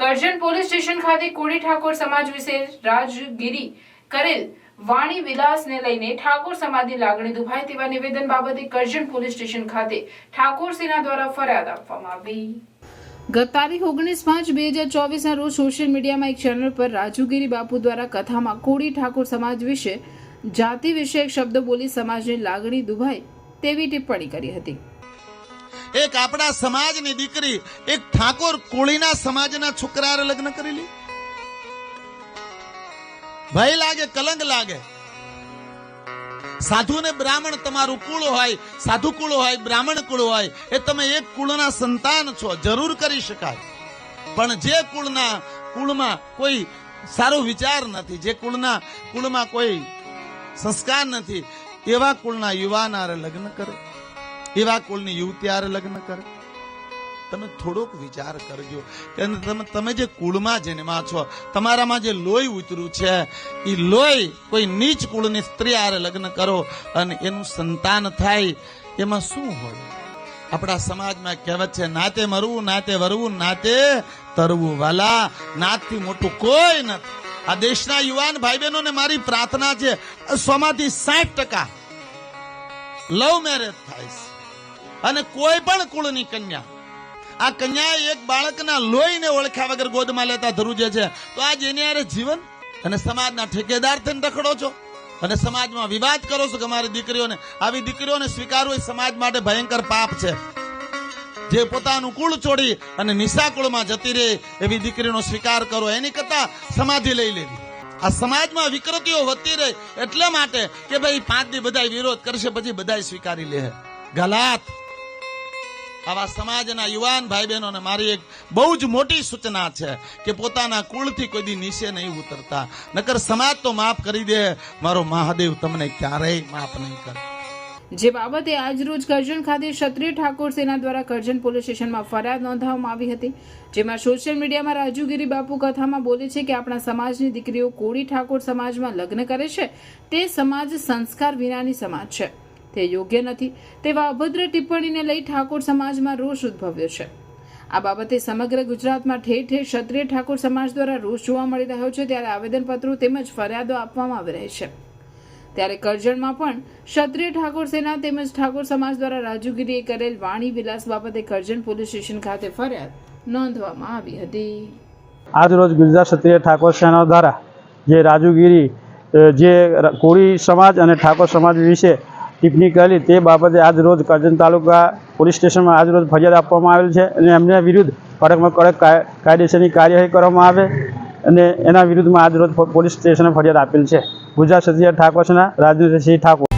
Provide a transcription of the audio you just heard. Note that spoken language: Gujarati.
કરજણ પોલીસ સ્ટેશન ખાતે કોળી ઠાકોર સમાજ વિશે રાજગીરી કરેલ વાણી વિલાસને લઈને ઠાકોર સમાજની લાગણી દુભાય તેવા નિવેદન બાબતે કરજણ પોલીસ સ્ટેશન ખાતે ઠાકોર સેના દ્વારા ફરિયાદ આપવામાં આવી। ગત તારીખ 19/5/2024 રોજ સોશિયલ મીડિયામાં એક ચેનલ પર રાજુગીરી બાપુ દ્વારા કથામાં કોળી ઠાકોર સમાજ વિશે જાતિ વિષયક શબ્દો બોલી સમાજની લાગણી દુભાય તેવી ટિપ્પણી કરી હતી। एक आपड़ा समाज ની દીકરી એક ઠાકોર કોળીના સમાજના છોકરાએ લગ્ન કરી લી। ભય લાગે, કલંક લાગે। સાધુ ને બ્રાહ્મણ તમારું કુળ હોય, સાધુ કુળ હોય, બ્રાહ્મણ કુળ હોય, એ તમે એક કુળના સંતાન છો, જરૂર કરી શકાય। પણ જે કુળમાં કોઈ સારો વિચાર નથી, જે કુળમાં કોઈ સંસ્કાર નથી, એવા કુળના યુવાન આરે લગ્ન કરે, એવા કુળની યુવતી આરે લગ્ન કરે। તમે થોડોક વિચાર કરજો કે તમે જે કુળમાં જન્મા છો, તમારામાં જે લોહી ઉતર્યું છે, એ લોહી કોઈ નીચ કુળની સ્ત્રી આરે લગ્ન કરો અને એનું સંતાન થાય, એમાં શું હોય? આપણા સમાજમાં કહેવત છે, નાતે મરવું, નાતે વરવું, નાતે તરવું। વાલા, નાતથી મોટું કોઈ નથી। આ દેશના યુવાન ભાઈ બહેનોને મારી પ્રાર્થના છે, 100માંથી 60% લવ મેરેજ થાય છે અને કોઈ પણ કુળની કન્યા, આ કન્યા એક બાળકના લોહીને ઓળખ્યા વગર ગોદમાં લેતા ધ્રુજે છે, તો આજ એની હારે જીવન અને સમાજના ઠેકેદાર થઈને રખડો છો અને સમાજમાં વિવાદ કરો છો કે અમારી દીકરીઓને, આવી દીકરીઓને સ્વીકારવું એ સમાજ માટે ભયંકર પાપ છે। જે પોતાનું કુળ છોડી અને નિશા કુળમાં જતી રહે એવી દીકરીનો સ્વીકાર કરો, એની કરતા સમાધિ લઈ લેવી। આ સમાજમાં વિકૃતિઓ વધતી રહે એટલા માટે કે ભાઈ 5 દી બધા વિરોધ કરશે પછી બધા સ્વીકારી લે। ગલાત। આવા સમાજના યુવાન ભાઈ બહેનોને મારી એક બહુ જ મોટી સૂચના છે કે પોતાના કુળથી કોઈ દી નીચે નહીં ઉતરતા, નકર સમાજ તો માફ કરી દે, મારો મહાદેવ તમને ક્યારેય માફ નહીં કરે। જે બાબતે આજરોજ કરજણ ખાતે ક્ષત્રિય ઠાકોર સેના દ્વારા કરજણ પોલીસ સ્ટેશનમાં ફરિયાદ નોંધાવવામાં આવી હતી, જેમાં સોશિયલ મીડિયામાં રાજુગીરી બાપુ કથામાં બોલે છે કે આપણા સમાજની દીકરીઓ કોળી ઠાકોર સમાજમાં લગ્ન કરે છે, તે સમાજ સંસ્કાર વિનાની સમાજ છે, તે યોગ્ય નથી તેવા અભદ્ર ટિપ્પણીને લઈ ઠાકોર સમાજમાં રોષ ઉદ્ભવ્યો છે। આ બાબતે સમગ્ર ગુજરાતમાં ઠેર ઠેર ક્ષત્રિય ઠાકોર સમાજ દ્વારા રોષ જોવા મળી રહ્યો છે, ત્યારે આવેદનપત્રો તેમજ ફરિયાદો આપવામાં આવી રહી છે। ત્યારે કરજણમાં પણ ક્ષત્રિય ઠાકોર સેના તેમજ ઠાકોર સમાજ દ્વારા રાજુગીરીએ કરેલ વાણી વિલાસ બાબતે કરજણ પોલીસ સ્ટેશન ખાતે ફરિયાદ નોંધવામાં આવી હતી। આજ રોજ ગુજરાત ક્ષત્રિય ઠાકોર સેના દ્વારા જે રાજુગીરી જે કોળી સમાજ અને ઠાકોર સમાજ વિશે ટિપ્પણી કરેલી તે બાબતે આજ રોજ કરજણ તાલુકા પોલીસ સ્ટેશનમાં આજ રોજ ફરિયાદ આપવામાં આવેલ છે અને એમને વિરુદ્ધ કડકમાં કડક કાયદેસરની કાર્યવાહી કરવામાં આવે અને એના વિરુદ્ધમાં આજ રોજ પોલીસ સ્ટેશને ફરિયાદ આપેલ છે। ગુજરાત ક્ષત્રિય ઠાકોર સેના રાજેન્દ્રસિંહ ઠાકોર।